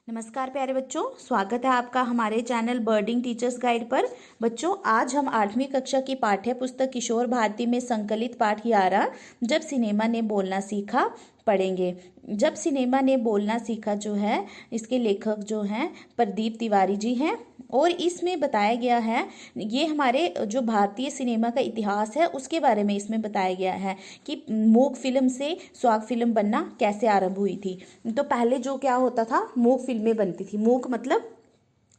नमस्कार प्यारे बच्चों, स्वागत है आपका हमारे चैनल बर्डिंग टीचर्स गाइड पर। बच्चों, आज हम 8वीं कक्षा की पाठ्य पुस्तक किशोर भारती में संकलित पाठ 11 जब सिनेमा ने बोलना सीखा पढ़ेंगे। जब सिनेमा ने बोलना सीखा जो है, इसके लेखक जो हैं प्रदीप तिवारी जी हैं और इसमें बताया गया है, ये हमारे जो भारतीय सिनेमा का इतिहास है उसके बारे में इसमें बताया गया है कि मूक फिल्म से स्वाग फिल्म बनना कैसे आरंभ हुई थी। तो पहले जो क्या होता था, मूक फिल्में बनती थी। मूक मतलब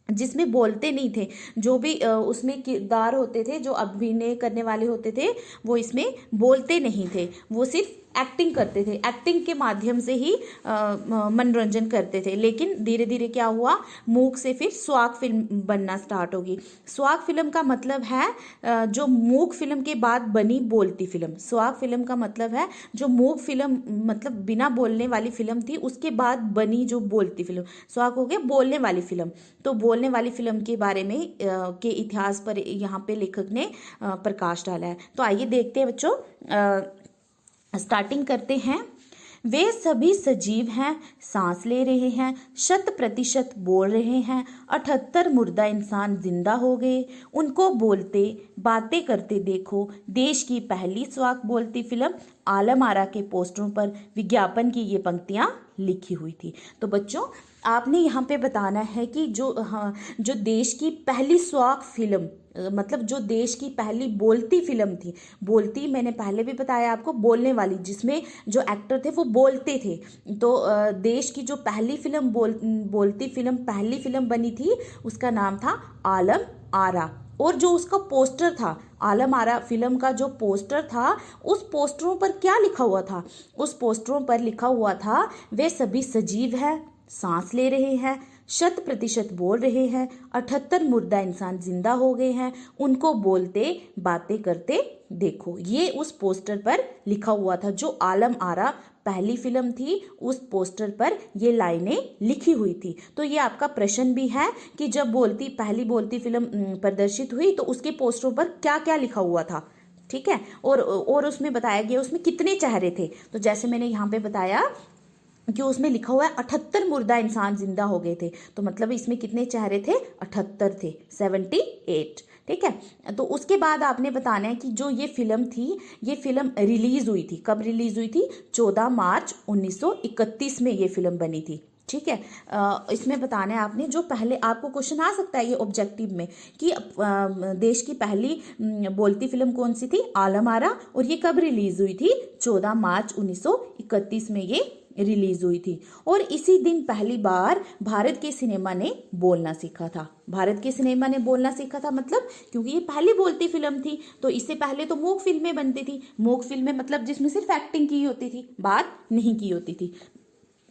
जिसमें बोलते नहीं थे, जो भी उसमें किरदार होते थे, जो अभिनय करने वाले होते थे, वो इसमें बोलते नहीं थे, वो सिर्फ एक्टिंग करते थे। एक्टिंग के माध्यम से ही मनोरंजन करते थे। लेकिन धीरे धीरे क्या हुआ, मूक से फिर स्वाग फिल्म बनना स्टार्ट होगी। स्वाग फिल्म का मतलब है जो मूक फिल्म के बाद बनी बोलती फिल्म। स्वाग फिल्म का मतलब है जो मूक फिल्म मतलब बिना बोलने वाली फिल्म थी, उसके बाद बनी जो बोलती फिल्म। स्वाग हो गया बोलने वाली फिल्म। तो बोलने वाली फिल्म के बारे में के इतिहास पर यहाँ पे लेखक ने प्रकाश डाला है। तो आइए देखते हैं बच्चों, स्टार्टिंग करते हैं। वे सभी सजीव हैं, सांस ले रहे हैं, 100% बोल रहे हैं। 78 मुर्दा इंसान जिंदा हो गए, उनको बोलते बातें करते देखो। देश की पहली स्वाक बोलती फिल्म आलम आरा के पोस्टरों पर विज्ञापन की ये पंक्तियां लिखी हुई थी। तो बच्चों, आपने यहाँ पे बताना है कि जो देश की पहली स्वाक फिल्म मतलब जो देश की पहली बोलती फिल्म थी। बोलती मैंने पहले भी बताया आपको, बोलने वाली, जिसमें जो एक्टर थे वो बोलते थे। तो देश की जो पहली फिल्म बोलती फिल्म पहली फिल्म बनी थी, उसका नाम था आलम आरा। और जो उसका पोस्टर था, आलम आरा फिल्म का जो पोस्टर था, उस पोस्टरों पर क्या लिखा हुआ था? उस पोस्टरों पर लिखा हुआ था, वे सभी सजीव हैं, सांस ले रहे हैं, 100% बोल रहे हैं, 78 मुर्दा इंसान जिंदा हो गए हैं, उनको बोलते बातें करते देखो। ये उस पोस्टर पर लिखा हुआ था। जो आलम आरा पहली फिल्म थी, उस पोस्टर पर ये लाइनें लिखी हुई थी। तो ये आपका प्रश्न भी है कि जब पहली बोलती फिल्म प्रदर्शित हुई तो उसके पोस्टरों पर क्या क्या लिखा हुआ था। ठीक है, और उसमें बताया गया उसमें कितने चेहरे थे। तो जैसे मैंने यहाँ पे बताया कि उसमें लिखा हुआ है 78 मुर्दा इंसान जिंदा हो गए थे, तो मतलब इसमें कितने चेहरे थे? 78 थे, 78। ठीक है, तो उसके बाद आपने बताना है कि जो ये फिल्म थी, ये फिल्म रिलीज हुई थी। कब रिलीज हुई थी? 14 मार्च 1931 में ये फिल्म बनी थी। ठीक है, इसमें बताना है आपने, जो पहले आपको क्वेश्चन आ सकता है ये ऑब्जेक्टिव में कि देश की पहली बोलती फिल्म कौन सी थी? आलम आरा। और ये कब रिलीज हुई थी? 14 मार्च 1931 में ये रिलीज हुई थी। और इसी दिन पहली बार भारत के सिनेमा ने बोलना सीखा था। भारत के सिनेमा ने बोलना सीखा था मतलब क्योंकि ये पहली बोलती फिल्म थी। तो इससे पहले तो मूक फिल्में बनती थी। मूक फिल्में मतलब जिसमें सिर्फ एक्टिंग की होती थी, बात नहीं की होती थी।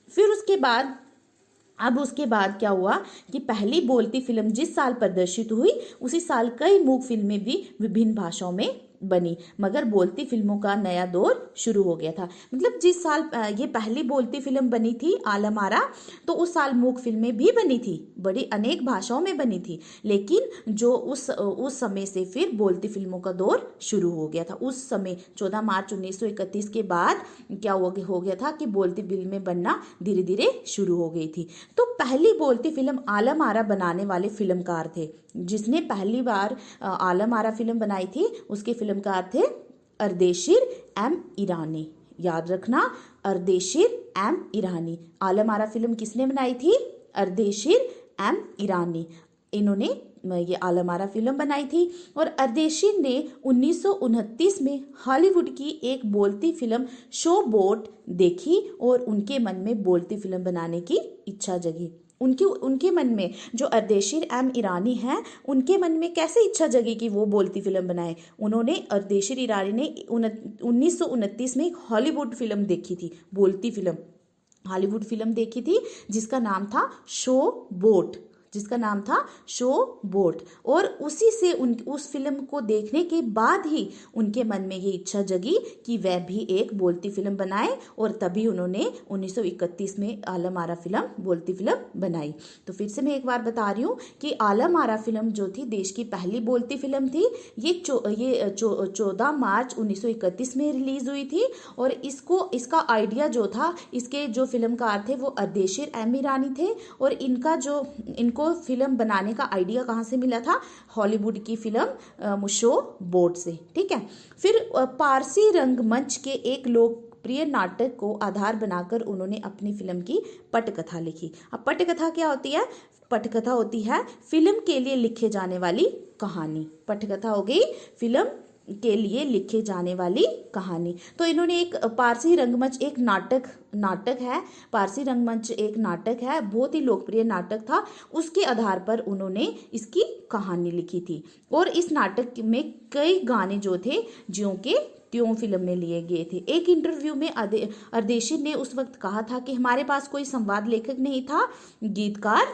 फिर उसके बाद क्या हुआ कि पहली बोलती फिल्म जिस साल प्रदर्शित हुई, उसी साल कई मूक फिल्में भी विभिन्न भाषाओं में बनी। मगर बोलती फिल्मों का नया दौर शुरू हो गया था। मतलब जिस साल ये पहली बोलती फिल्म बनी थी आलम आरा, तो उस साल मूक फिल्में भी बनी थी, बड़ी अनेक भाषाओं में बनी थी। लेकिन जो उस समय से फिर बोलती फिल्मों का दौर शुरू हो गया था। उस समय 14 मार्च 1931 के बाद क्या हो गया था कि बोलती फिल्में बनना धीरे धीरे शुरू हो गई थी। तो पहली बोलती फिल्म आलम आरा बनाने वाले फिल्मकार थे। जिसने पहली बार आलम आरा फिल्म बनाई थी, उसके फिल्मकार थे अर्देशीर एम ईरानी। याद रखना, अर्देशीर एम ईरानी। आलम आरा फिल्म किसने बनाई थी? अर्देशीर एम ईरानी। इन्होंने ये आलम आरा फिल्म बनाई थी। और अर्देशीर ने 1929 में हॉलीवुड की एक बोलती फिल्म शो बोट देखी और उनके मन में बोलती फिल्म बनाने की इच्छा जगी। उनके मन में, जो अर्देशीर एम ईरानी हैं, उनके मन में कैसे इच्छा जगी कि वो बोलती फिल्म बनाए? उन्होंने, अर्देशीर ईरानी ने 1929 में एक हॉलीवुड फिल्म देखी थी, बोलती फिल्म हॉलीवुड फिल्म देखी थी, जिसका नाम था शो बोट। जिसका नाम था शो बोट। और उसी से उस फिल्म को देखने के बाद ही उनके मन में ये इच्छा जगी कि वह भी एक बोलती फिल्म बनाए, और तभी उन्होंने 1931 में आलम आरा फिल्म बोलती फिल्म बनाई। तो फिर से मैं एक बार बता रही हूँ कि आलम आरा फिल्म जो थी देश की पहली बोलती फिल्म थी। ये 14 मार्च 1931 में रिलीज हुई थी। और इसका आइडिया जो था, इसके जो फिल्मकार थे वो अर्देशीर एम ईरानी थे। और इनको फिल्म बनाने का आइडिया कहाँ से मिला था? हॉलीवुड की फिल्म शो बोट से। ठीक है। फिर पारसी रंगमंच के एक लोकप्रिय नाटक को आधार बनाकर उन्होंने अपनी फिल्म की पटकथा लिखी। अब पटकथा क्या होती है? पटकथा होती है फिल्म के लिए लिखे जाने वाली कहानी। पटकथा हो गई फिल्म के लिए लिखे जाने वाली कहानी। तो इन्होंने एक पारसी रंगमंच एक नाटक है, पारसी रंगमंच एक नाटक है, बहुत ही लोकप्रिय नाटक था, उसके आधार पर उन्होंने इसकी कहानी लिखी थी। और इस नाटक में कई गाने जो थे ज्यों के त्यों फिल्म में लिए गए थे। एक इंटरव्यू में अर्देशीर ने उस वक्त कहा था कि हमारे पास कोई संवाद लेखक नहीं था, गीतकार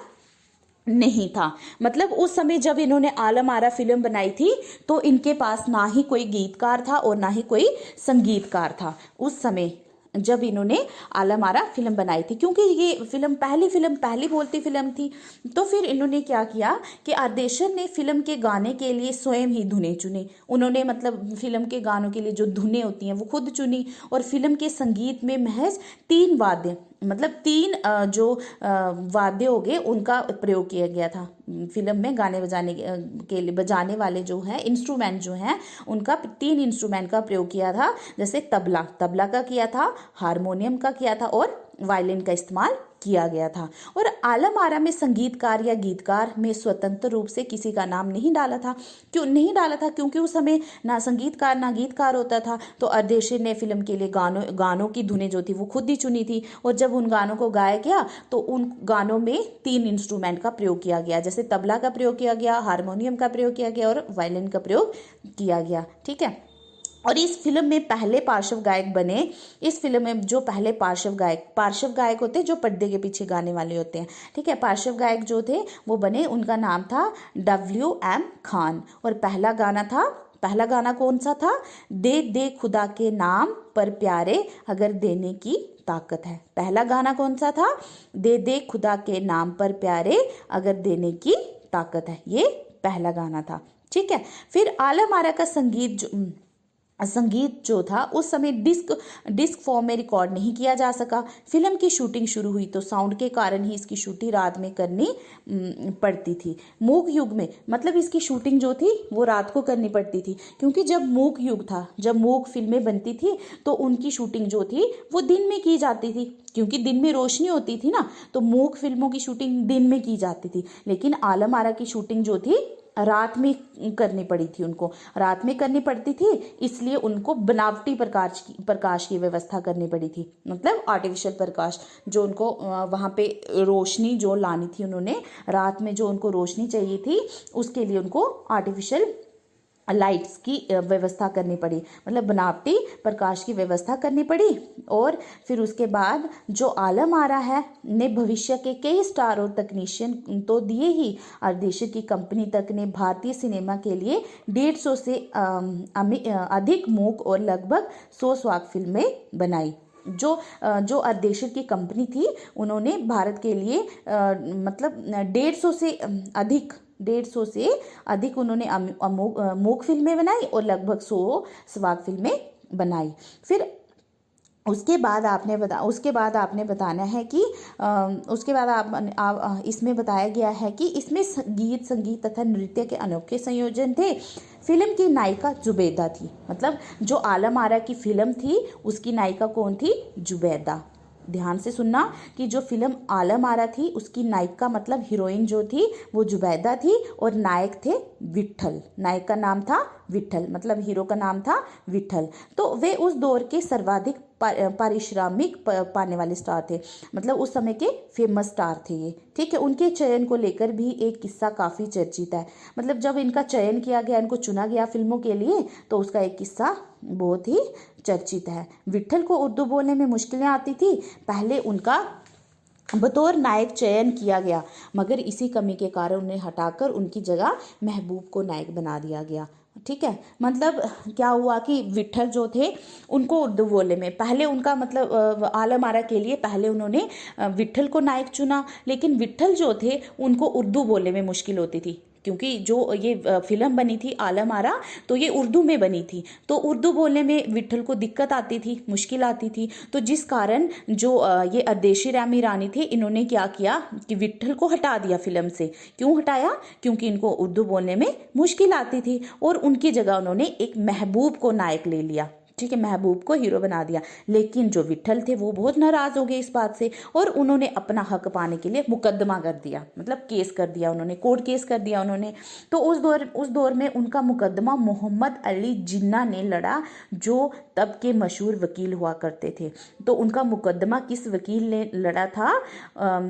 नहीं था। मतलब उस समय जब इन्होंने आलम आरा फिल्म बनाई थी तो इनके पास ना ही कोई गीतकार था और ना ही कोई संगीतकार था उस समय जब इन्होंने आलम आरा फिल्म बनाई थी, क्योंकि ये पहली बोलती फिल्म थी। तो फिर इन्होंने क्या किया कि अर्देशीर ने फिल्म के गाने के लिए स्वयं ही धुनें चुनी। उन्होंने मतलब फिल्म के गानों के लिए जो धुनें होती हैं वो खुद चुनी। और फिल्म के संगीत में महज 3 वाद्य, मतलब 3 जो वाद्य हो गए उनका प्रयोग किया गया था। फिल्म में गाने बजाने के लिए बजाने वाले जो हैं इंस्ट्रूमेंट जो हैं उनका 3 इंस्ट्रूमेंट का प्रयोग किया था। जैसे तबला का किया था, हारमोनियम का किया था और वायलिन का इस्तेमाल किया गया था। और आलम आरा में संगीतकार या गीतकार में स्वतंत्र रूप से किसी का नाम नहीं डाला था। क्यों नहीं डाला था? क्योंकि उस समय ना संगीतकार ना गीतकार होता था। तो अर्देशीर ने फिल्म के लिए गानों की धुनें जो थी वो खुद ही चुनी थी। और जब उन गानों को गाया गया तो उन गानों में 3 इंस्ट्रूमेंट का प्रयोग किया गया, जैसे तबला का प्रयोग किया गया, हारमोनियम का प्रयोग किया गया और वायलिन का प्रयोग किया गया। ठीक है। और इस फिल्म में पहले पार्श्व गायक बने, इस फिल्म में जो पहले पार्श्व गायक होते हैं जो पर्दे के पीछे गाने वाले होते हैं। ठीक है। पार्श्व गायक जो थे वो बने, उनका नाम था WM खान। और पहला गाना कौन सा था? दे खुदा के नाम पर प्यारे अगर देने की ताकत है। पहला गाना कौन सा था? दे खुदा के नाम पर प्यारे अगर देने की ताकत है। ये पहला गाना था। ठीक है। फिर आलम आरा का संगीत जो था उस समय डिस्क फॉर्म में रिकॉर्ड नहीं किया जा सका। फिल्म की शूटिंग शुरू हुई तो साउंड के कारण ही इसकी शूटिंग रात में करनी पड़ती थी। मूक युग में मतलब इसकी शूटिंग जो थी वो रात को करनी पड़ती थी, क्योंकि जब मूक युग था, जब मूक फिल्में बनती थी तो उनकी शूटिंग जो थी वो दिन में की जाती थी, क्योंकि दिन में रोशनी होती थी ना, तो मूक फिल्मों की शूटिंग दिन में की जाती थी। लेकिन आलम आरा की शूटिंग जो थी रात में करनी पड़ी थी, उनको रात में करनी पड़ती थी, इसलिए उनको बनावटी प्रकाश की व्यवस्था करनी पड़ी थी। मतलब आर्टिफिशियल प्रकाश जो उनको वहाँ पे रोशनी जो लानी थी, उन्होंने रात में जो उनको रोशनी चाहिए थी उसके लिए उनको आर्टिफिशियल लाइट्स की व्यवस्था करनी पड़ी, मतलब बनावटी प्रकाश की व्यवस्था करनी पड़ी। और फिर उसके बाद जो आलम आरा है ने भविष्य के कई स्टार और तकनीशियन तो दिए ही, अर्देशीर की कंपनी तक ने भारतीय सिनेमा के लिए 150 से अधिक मूक और लगभग 100 स्वाक फिल्में बनाई। जो अर्देशीर की कंपनी थी उन्होंने भारत के लिए मतलब 150 से अधिक उन्होंने मूक फिल्में बनाई और लगभग 100 स्वाक फिल्में बनाई। फिर उसके बाद आपने बताना है कि उसके बाद इसमें बताया गया है कि इसमें गीत संगीत तथा नृत्य के अनोखे संयोजन थे। फिल्म की नायिका जुबैदा थी, मतलब जो आलम आरा की फिल्म थी उसकी नायिका कौन थी? जुबैदा। ध्यान से सुनना कि जो फिल्म आलम आरा थी उसकी नायिका मतलब हीरोइन जो थी वो जुबैदा थी और नायक थे विट्ठल। नायक का नाम था विट्ठल, मतलब हीरो का नाम था विट्ठल। तो वे उस दौर के सर्वाधिक पारिश्रमिक पाने वाले स्टार थे, मतलब उस समय के फेमस स्टार थे ये। ठीक है। उनके चयन को लेकर भी एक किस्सा काफ़ी चर्चित है, मतलब जब इनका चयन किया गया, इनको चुना गया फिल्मों के लिए, तो उसका एक किस्सा बहुत ही चर्चित है। विट्ठल को उर्दू बोलने में मुश्किलें आती थी। पहले उनका बतौर नायक चयन किया गया, मगर इसी कमी के कारण उन्हें हटाकर उनकी जगह महबूब को नायक बना दिया गया। ठीक है, मतलब क्या हुआ कि विट्ठल जो थे उनको उर्दू बोलने में पहले उनका मतलब आलम आरा के लिए पहले उन्होंने विट्ठल को नायक चुना, लेकिन विट्ठल जो थे उनको उर्दू बोलने में मुश्किल होती थी, क्योंकि जो ये फिल्म बनी थी आलम आरा तो ये उर्दू में बनी थी, तो उर्दू बोलने में विट्ठल को दिक्कत आती थी, मुश्किल आती थी। तो जिस कारण जो ये अर्देशी राम ईरानी थे, इन्होंने क्या किया कि विट्ठल को हटा दिया फिल्म से। क्यों हटाया? क्योंकि इनको उर्दू बोलने में मुश्किल आती थी, और उनकी जगह उन्होंने एक महबूब को नायक ले लिया। ठीक है, महबूब को हीरो बना दिया। लेकिन जो विट्ठल थे वो बहुत नाराज हो गए इस बात से, और उन्होंने अपना हक पाने के लिए मुकदमा कर दिया, मतलब केस कर दिया उन्होंने, कोर्ट केस कर दिया उन्होंने। तो उस दौर में उनका मुकदमा मोहम्मद अली जिन्ना ने लड़ा, जो तब के मशहूर वकील हुआ करते थे। तो उनका मुकदमा किस वकील ने लड़ा था?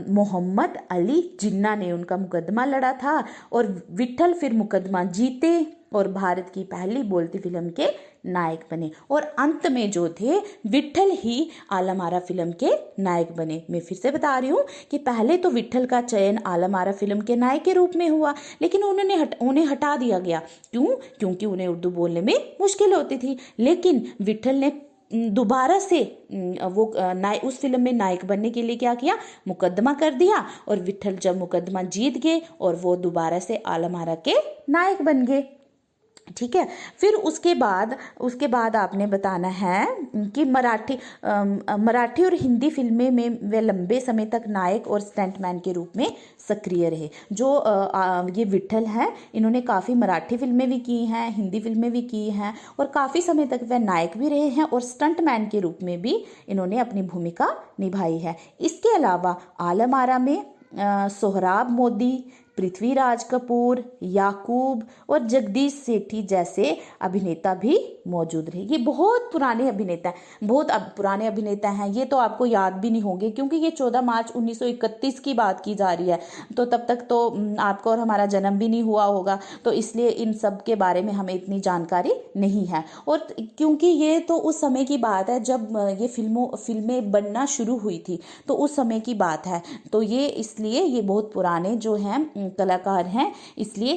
मोहम्मद अली जिन्ना ने उनका मुकदमा लड़ा था, और विट्ठल फिर मुकदमा जीते और भारत की पहली बोलती फिल्म के नायक बने। और अंत में जो थे विट्ठल ही आलम आरा फिल्म के नायक बने। मैं फिर से बता रही हूँ कि पहले तो विट्ठल का चयन आलम आरा फिल्म के नायक के रूप में हुआ, लेकिन उन्हें हटा दिया गया। क्यों? क्योंकि उन्हें उर्दू बोलने में मुश्किल होती थी। लेकिन विट्ठल ने दोबारा से वो उस फिल्म में नायक बनने के लिए क्या किया? मुकदमा कर दिया, और विट्ठल जब मुकदमा जीत गए और वो दोबारा से आलम आरा के नायक बन गए। ठीक है, फिर उसके बाद आपने बताना है कि मराठी और हिंदी फिल्में में वे लंबे समय तक नायक और स्टंटमैन के रूप में सक्रिय रहे। जो ये विट्ठल है, इन्होंने काफ़ी मराठी फिल्में भी की हैं, हिंदी फिल्में भी की हैं, और काफ़ी समय तक वह नायक भी रहे हैं, और स्टंटमैन के रूप में भी इन्होंने अपनी भूमिका निभाई है। इसके अलावा आलम आरा में सोहराब मोदी, पृथ्वीराज कपूर, याकूब और जगदीश सेठी जैसे अभिनेता भी मौजूद रहे। ये बहुत पुराने अभिनेता हैं, बहुत पुराने अभिनेता हैं। ये तो आपको याद भी नहीं होंगे, क्योंकि ये 14 मार्च 1931 की बात की जा रही है, तो तब तक तो आपका और हमारा जन्म भी नहीं हुआ होगा, तो इसलिए इन सब के बारे में हमें इतनी जानकारी नहीं है। और क्योंकि ये तो उस समय की बात है जब ये फिल्में बनना शुरू हुई थी, तो उस समय की बात है, तो ये इसलिए ये बहुत पुराने जो हैं कलाकार हैं, इसलिए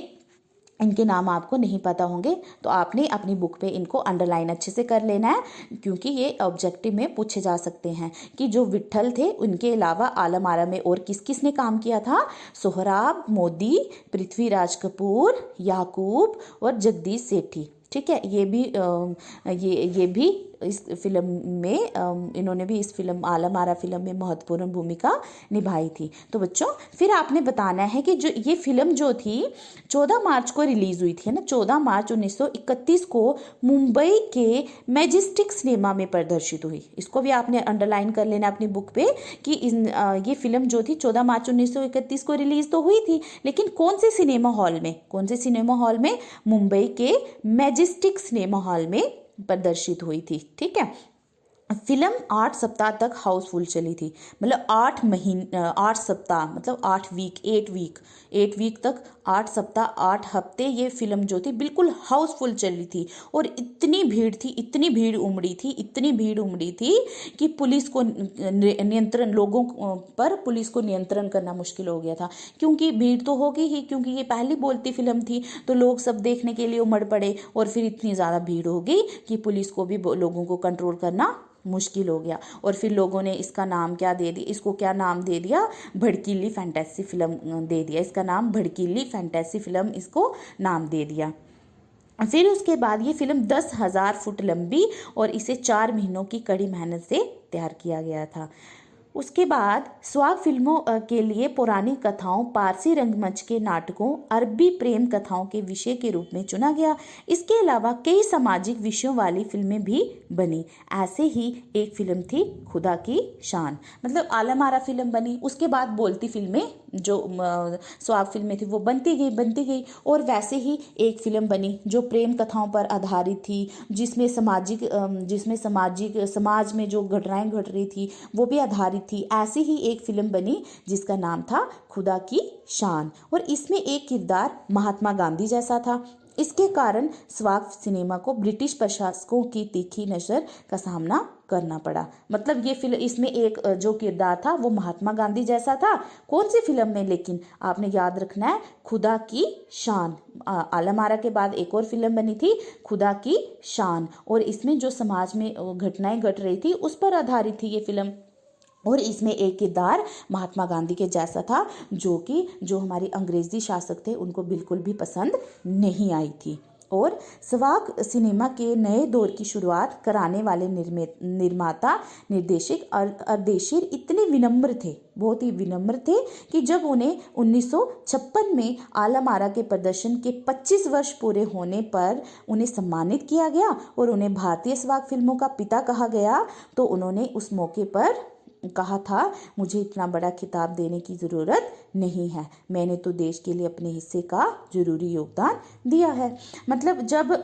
इनके नाम आपको नहीं पता होंगे। तो आपने अपनी बुक पे इनको अंडरलाइन अच्छे से कर लेना है, क्योंकि ये ऑब्जेक्टिव में पूछे जा सकते हैं कि जो विट्ठल थे उनके अलावा आलम आरा में और किस किस ने काम किया था? सोहराब मोदी, पृथ्वीराज कपूर, याकूब और जगदीश सेठी। ठीक है, ये भी इस फिल्म में इन्होंने भी इस फिल्म आलम आरा फिल्म में महत्वपूर्ण भूमिका निभाई थी। तो बच्चों, फिर आपने बताना है कि जो ये फिल्म जो थी 14 मार्च को रिलीज हुई थी, है ना, 14 मार्च 1931 को मुंबई के मैजेस्टिक सिनेमा में प्रदर्शित हुई। इसको भी आपने अंडरलाइन कर लेना अपनी बुक पे कि ये फिल्म जो थी 14 मार्च 1931 को रिलीज तो हुई थी, लेकिन कौन से सिनेमा हॉल में? मुंबई के मैजेस्टिक सिनेमा हॉल में प्रदर्शित हुई थी। ठीक है, फिल्म 8 सप्ताह तक हाउसफुल चली थी, मतलब 8 सप्ताह मतलब 8 वीक तक 8 सप्ताह 8 हफ्ते ये फिल्म जो थी बिल्कुल हाउसफुल चली थी। और इतनी भीड़ उमड़ी थी कि पुलिस को लोगों पर पुलिस को नियंत्रण करना मुश्किल हो गया था, क्योंकि भीड़ तो होगी ही, क्योंकि ये पहली बोलती फिल्म थी, तो लोग सब देखने के लिए उमड़ पड़े, और फिर इतनी ज़्यादा भीड़ हो गई कि पुलिस को भी लोगों को कंट्रोल करना मुश्किल हो गया। और फिर लोगों ने इसको क्या नाम दे दिया? भड़कीली फैंटेसी फिल्म दे दिया। इसका नाम भड़कीली फैंटेसी फिल्म इसको नाम दे दिया। फिर उसके बाद ये फिल्म 10,000 फुट लंबी और इसे 4 महीनों की कड़ी मेहनत से तैयार किया गया था। उसके बाद स्वाग फिल्मों के लिए पुरानी कथाओं, पारसी रंगमंच के नाटकों, अरबी प्रेम कथाओं के विषय के रूप में चुना गया। इसके अलावा कई सामाजिक विषयों वाली फिल्में भी बनी। ऐसे ही एक फिल्म थी खुदा की शान, मतलब आलम आरा फिल्म बनी, उसके बाद बोलती फिल्में जो स्वाग फिल्में थी वो बनती गई। और वैसे ही एक फिल्म बनी जो प्रेम कथाओं पर आधारित थी, जिसमें समाज में जो घटनाएं घट रही थी वो भी आधारित थी। ऐसी ही एक फिल्म बनी जिसका नाम था खुदा की शान, और इसमें एक किरदार महात्मा गांधी जैसा था। इसके कारण स्वाग सिनेमा को ब्रिटिश प्रशासकों की तीखी नज़र का सामना करना पड़ा। मतलब ये फिल्म, इसमें एक जो किरदार था वो महात्मा गांधी जैसा था। कौन सी फिल्म में, लेकिन आपने याद रखना है, खुदा की शान। आलम आरा के बाद एक और फिल्म बनी थी खुदा की शान, और इसमें जो समाज में घटनाएं घट रही थी उस पर आधारित थी ये फिल्म। और इसमें एक किरदार महात्मा गांधी के जैसा था, जो हमारे अंग्रेजी शासक थे उनको बिल्कुल भी पसंद नहीं आई थी। और स्वाग सिनेमा के नए दौर की शुरुआत कराने वाले निर्माता निर्देशक अर्देशीर इतने विनम्र थे, बहुत ही विनम्र थे, कि जब उन्हें 1956 में आलम आरा के प्रदर्शन के 25 वर्ष पूरे होने पर उन्हें सम्मानित किया गया और उन्हें भारतीय स्वाग फिल्मों का पिता कहा गया, तो उन्होंने उस मौके पर कहा था, मुझे इतना बड़ा खिताब देने की ज़रूरत नहीं है, मैंने तो देश के लिए अपने हिस्से का जरूरी योगदान दिया है। मतलब जब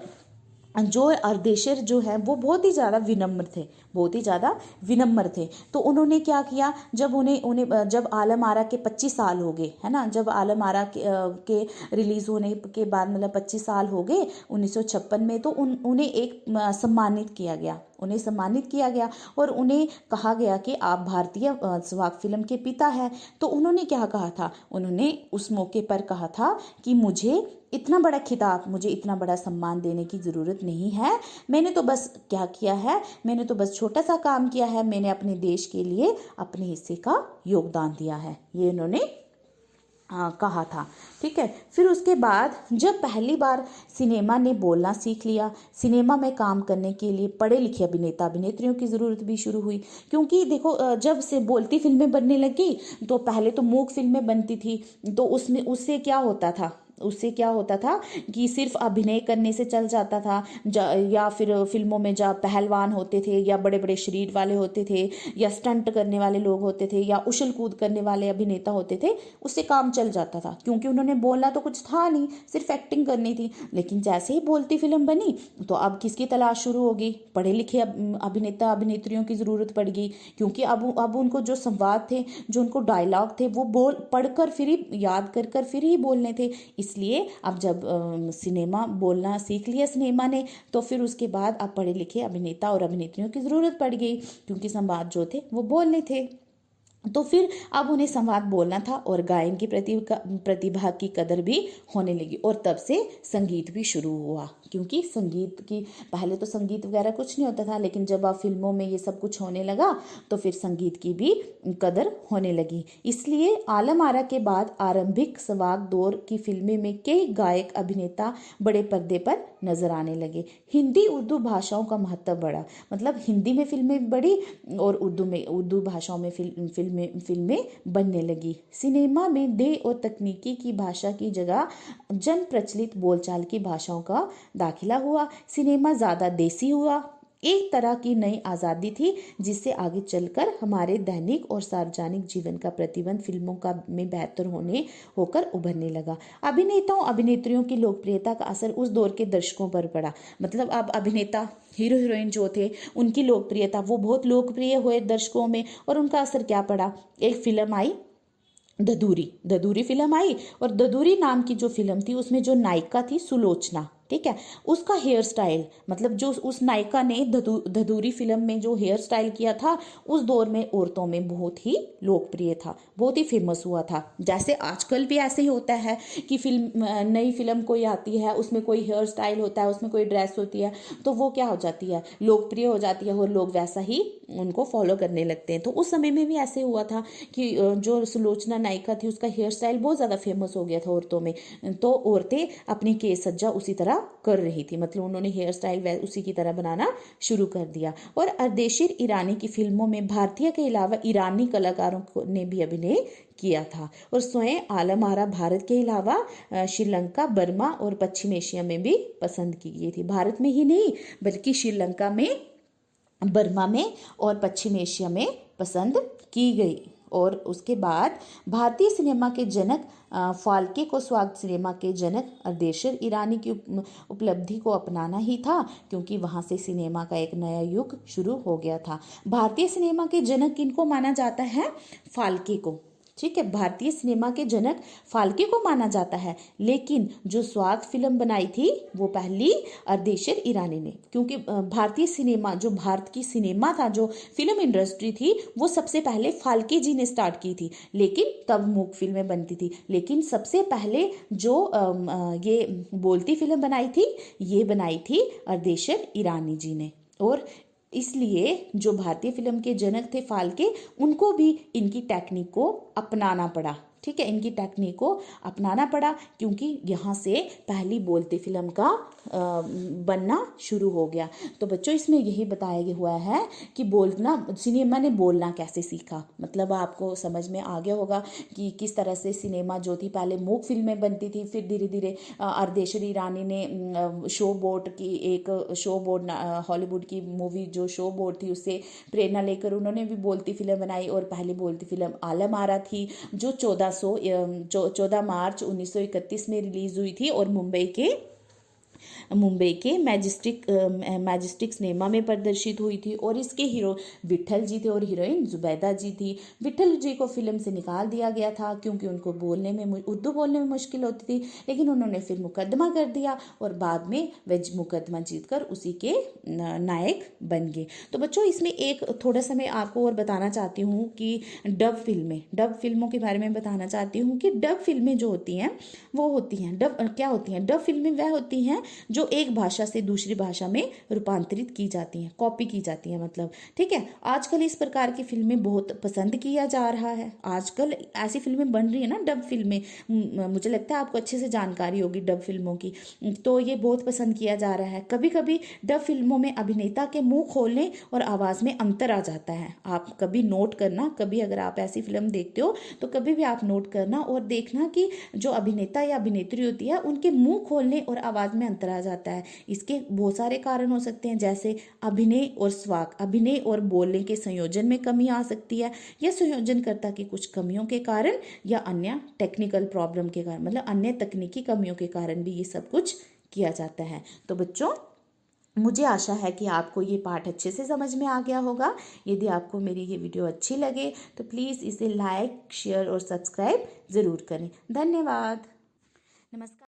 जो अर्देशीर जो है वो बहुत ही ज़्यादा विनम्र थे, बहुत ही ज़्यादा विनम्र थे। तो उन्होंने क्या किया, जब जब आलम आरा के 25 साल हो गए, है ना, जब आलम आरा के रिलीज़ होने के बाद मतलब 25 साल हो गए 1956 में, तो उन्हें एक सम्मानित किया गया, उन्हें सम्मानित किया गया और उन्हें कहा गया कि आप भारतीय स्वाग फिल्म के पिता हैं। तो उन्होंने क्या कहा था, उन्होंने उस मौके पर कहा था कि मुझे इतना बड़ा खिताब, मुझे इतना बड़ा सम्मान देने की ज़रूरत नहीं है, मैंने तो बस क्या किया है, मैंने तो बस छोटा सा काम किया है, मैंने अपने देश के लिए अपने हिस्से का योगदान दिया है, ये उन्होंने कहा था। ठीक है, फिर उसके बाद जब पहली बार सिनेमा ने बोलना सीख लिया, सिनेमा में काम करने के लिए पढ़े लिखे अभिनेता अभिनेत्रियों की ज़रूरत भी शुरू हुई। क्योंकि देखो, जब से बोलती फिल्में बनने लगी तो पहले तो मूक फिल्में बनती थी, तो उससे क्या होता था कि सिर्फ अभिनय करने से चल जाता था, या फिर फिल्मों में जब पहलवान होते थे या बड़े बड़े शरीर वाले होते थे या स्टंट करने वाले लोग होते थे या उछल कूद करने वाले अभिनेता होते थे, उससे काम चल जाता था, क्योंकि उन्होंने बोलना तो कुछ था नहीं, सिर्फ एक्टिंग करनी थी। लेकिन जैसे ही बोलती फिल्म बनी तो अब किसकी तलाश शुरू होगी, पढ़े लिखे अभिनेता अभिनेत्रियों की ज़रूरत पड़ गई, क्योंकि अब उनको जो संवाद थे, जो उनको डायलॉग थे, वो पढ़कर फिर ही याद कर फिर ही बोलने थे। इसलिए अब जब सिनेमा बोलना सीख लिया सिनेमा ने, तो फिर उसके बाद अब पढ़े लिखे अभिनेता और अभिनेत्रियों की ज़रूरत पड़ गई, क्योंकि संवाद जो थे वो बोलने थे। तो फिर अब उन्हें संवाद बोलना था और गायन की प्रतिभा की कदर भी होने लगी, और तब से संगीत भी शुरू हुआ। क्योंकि संगीत की, पहले तो संगीत वगैरह कुछ नहीं होता था, लेकिन जब अब फिल्मों में ये सब कुछ होने लगा तो फिर संगीत की भी कदर होने लगी। इसलिए आलम आरा के बाद आरंभिक स्वाग दौर की फिल्में में कई गायक अभिनेता बड़े पर्दे पर नजर आने लगे। हिंदी उर्दू भाषाओं का महत्व बढ़ा, मतलब हिंदी में फिल्में बढ़ी और उर्दू भाषाओं में फिल्में बनने लगी। सिनेमा में देह और तकनीकी की भाषा की जगह जन प्रचलित बोलचाल की भाषाओं का दाखिला हुआ। सिनेमा ज़्यादा देसी हुआ, एक तरह की नई आज़ादी थी, जिससे आगे चलकर हमारे दैनिक और सार्वजनिक जीवन का प्रतिबंध फिल्मों का में बेहतर होकर उभरने लगा। अभिनेताओं अभिनेत्रियों की लोकप्रियता का असर उस दौर के दर्शकों पर पड़ा। मतलब अब अभिनेता हीरो हीरोइन जो थे उनकी लोकप्रियता, वो बहुत लोकप्रिय हुए दर्शकों में, और उनका असर क्या पड़ा। एक फिल्म आई ददूरी फिल्म आई, और ददूरी नाम की जो फिल्म थी उसमें जो नायिका थी सुलोचना, ठीक है, उसका हेयर स्टाइल, मतलब जो उस नायिका ने ददूरी फिल्म में जो हेयर स्टाइल किया था उस दौर में औरतों में बहुत ही लोकप्रिय था, बहुत ही फेमस हुआ था। जैसे आजकल भी ऐसे ही होता है कि नई फिल्म कोई आती है, उसमें कोई हेयर स्टाइल होता है, उसमें कोई ड्रेस होती है, तो वो क्या हो जाती है, लोकप्रिय हो जाती है और लोग वैसा ही उनको फॉलो करने लगते हैं। तो उस समय में भी ऐसे हुआ था कि जो सुलोचना नायिका थी उसका हेयर स्टाइल बहुत ज़्यादा फेमस हो गया था औरतों में, तो औरतें अपनी केस सज्जा उसी तरह कर रही थी, मतलब उन्होंने हेयर स्टाइल उसी की तरह बनाना शुरू कर दिया। और अर्देशीर ईरानी की फिल्मों में भारतीय के अलावा ईरानी कलाकारों ने भी अभिनय किया था, और स्वयं आलम आरा भारत के अलावा श्रीलंका, बर्मा और पश्चिम एशिया में भी पसंद की गई थी। भारत में ही नहीं बल्कि श्रीलंका में, बर्मा में और पश्चिम एशिया में पसंद की गई। और उसके बाद भारतीय सिनेमा के जनक फाल्के को स्वाग सिनेमा के जनक अर्देशीर ईरानी की उपलब्धि को अपनाना ही था, क्योंकि वहाँ से सिनेमा का एक नया युग शुरू हो गया था। भारतीय सिनेमा के जनक किनको माना जाता है, फाल्के को। ठीक है, भारतीय सिनेमा के जनक फाल्के को माना जाता है, लेकिन जो स्वाद फिल्म बनाई थी वो पहली अर्देशर ईरानी ने, क्योंकि भारतीय सिनेमा, जो भारत की सिनेमा था, जो फिल्म इंडस्ट्री थी, वो सबसे पहले फाल्के जी ने स्टार्ट की थी, लेकिन तब मूक फिल्में बनती थी। लेकिन सबसे पहले जो ये बोलती फिल्म बनाई थी, ये बनाई थी अर्देशर ईरानी जी ने। और इसलिए जो भारतीय फिल्म के जनक थे फाल्के, उनको भी इनकी टेक्निक को अपनाना पड़ा। ठीक है, इनकी टेक्निक को अपनाना पड़ा, क्योंकि यहाँ से पहली बोलती फिल्म का बनना शुरू हो गया। तो बच्चों, इसमें यही बताया हुआ है कि बोलना, सिनेमा ने बोलना कैसे सीखा। मतलब आपको समझ में आ गया होगा कि किस तरह से सिनेमा जो थी, पहले मूक फिल्में बनती थी, फिर धीरे धीरे अर्देशर ईरानी ने शो बोट की, एक शो बोट हॉलीवुड की मूवी जो शो बोट थी, उससे प्रेरणा लेकर उन्होंने भी बोलती फिल्म बनाई। और पहली बोलती फिल्म आलम आरा थी, जो 14 मार्च 1931 में रिलीज हुई थी और मुंबई के मैजेस्टिक सिनेमा में प्रदर्शित हुई थी। और इसके हीरो विट्ठल जी थे और हीरोइन जुबैदा जी थी। विट्ठल जी को फिल्म से निकाल दिया गया था, क्योंकि उनको उर्दू बोलने में मुश्किल होती थी, लेकिन उन्होंने फिर मुकदमा कर दिया और बाद में वे मुकदमा जीतकर उसी के नायक बन गए। तो बच्चों, इसमें एक थोड़ा सा मैं आपको और बताना चाहती हूँ कि डब फिल्मों के बारे में बताना चाहती हूँ कि डब फिल्में जो होती हैं, वो होती हैं क्या होती हैं, डब फिल्में वह होती हैं जो एक भाषा से दूसरी भाषा में रूपांतरित की जाती हैं, कॉपी की जाती हैं, मतलब। ठीक है, आजकल इस प्रकार की फिल्में बहुत पसंद किया जा रहा है। आजकल ऐसी फिल्में बन रही है ना, डब फिल्में, मुझे लगता है आपको अच्छे से जानकारी होगी डब फिल्मों की। तो ये बहुत पसंद किया जा रहा है। कभी कभी डब फिल्मों में अभिनेता के मुंह खोलने और आवाज़ में अंतर आ जाता है। आप कभी नोट करना, कभी अगर आप ऐसी फिल्म देखते हो तो कभी भी आप नोट करना और देखना कि जो अभिनेता या अभिनेत्री होती है, उनके मुंह खोलने और आवाज़ में अंतर आ जाता है। इसके बहुत सारे कारण हो सकते हैं, जैसे अभिनय और बोलने के संयोजन में कमी आ सकती है, या संयोजनकर्ता की कुछ कमियों के कारण, या अन्य टेक्निकल प्रॉब्लम के कारण, मतलब अन्य तकनीकी कमियों के कारण भी ये सब कुछ किया जाता है। तो बच्चों, मुझे आशा है कि आपको ये पाठ अच्छे से समझ में आ गया होगा। यदि आपको मेरी ये वीडियो अच्छी लगे तो प्लीज़ इसे लाइक, शेयर और सब्सक्राइब ज़रूर करें। धन्यवाद। नमस्कार।